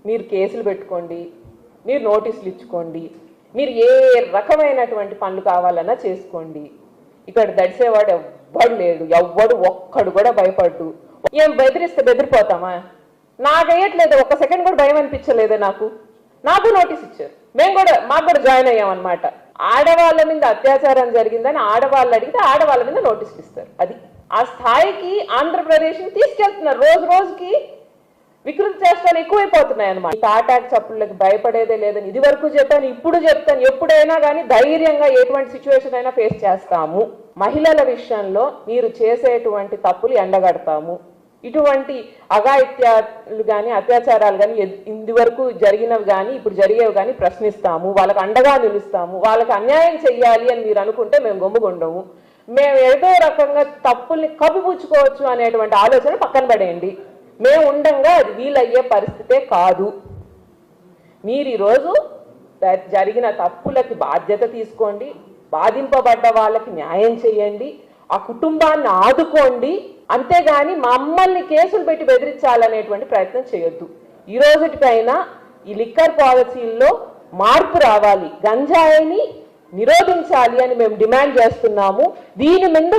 మీరు కేసులు పెట్టుకోండి, మీరు నోటీసులు ఇచ్చుకోండి, మీరు ఏ రకమైనటువంటి పనులు కావాలన్నా చేసుకోండి. ఇక్కడ దడిసేవాడు ఎవ్వడు లేడు, ఎవ్వడు ఒక్కడు కూడా భయపడ్డు. ఏం బెదిరిస్తే బెదిరిపోతామా? నాకు వేయట్లేదు, ఒక్క సెకండ్ కూడా భయం అనిపించలేదు. నాకు నోటీస్ ఇచ్చారు, మాకు కూడా జాయిన్ అయ్యామన్నమాట. ఆడవాళ్ళ మీద అత్యాచారం జరిగిందని ఆడవాళ్ళు అడిగితే ఆడవాళ్ళ మీద నోటీసులు ఇస్తారు. అది ఆ స్థాయికి ఆంధ్రప్రదేశ్ని తీసుకెళ్తున్నారు. రోజు రోజుకి వికృతి చేష్టాలు ఎక్కువైపోతున్నాయి అన్నమాట. తాటాక్ చప్పుళ్ళకి భయపడేదే లేదని ఇది వరకు చెప్పాను, ఇప్పుడు చెప్తాను. ఎప్పుడైనా కానీ ధైర్యంగా ఎటువంటి సిచ్యువేషన్ అయినా ఫేస్ చేస్తాము. మహిళల విషయంలో మీరు చేసేటువంటి తప్పులు ఎండగడతాము. ఇటువంటి అఘాయిత్యాలు కానీ అత్యాచారాలు కానీ ఇది వరకు జరిగినవి కానీ ఇప్పుడు జరిగేవి కానీ ప్రశ్నిస్తాము, వాళ్ళకి అండగా నిలుస్తాము. వాళ్ళకి అన్యాయం చెయ్యాలి అని మీరు అనుకుంటే మేము గొమ్ముగుండము. మేము ఏదో రకంగా తప్పుల్ని కప్పిపుచ్చుకోవచ్చు అనేటువంటి ఆలోచన పక్కన పడేయండి. మేము ఉండంగా అది వీలయ్యే పరిస్థితే కాదు. మీరు ఈరోజు జరిగిన తప్పులకి బాధ్యత తీసుకోండి, బాధింపబడ్డ వాళ్ళకి న్యాయం చేయండి, ఆ కుటుంబాన్ని ఆదుకోండి. అంతేగాని మమ్మల్ని కేసులు పెట్టి బెదిరించాలనేటువంటి ప్రయత్నం చేయొద్దు. ఈ రోజుటికైనా ఈ లిక్కర్ పాలసీల్లో మార్పు రావాలి, గంజాయిని నిరోధించాలి అని మేము డిమాండ్ చేస్తున్నాము. దీని మీద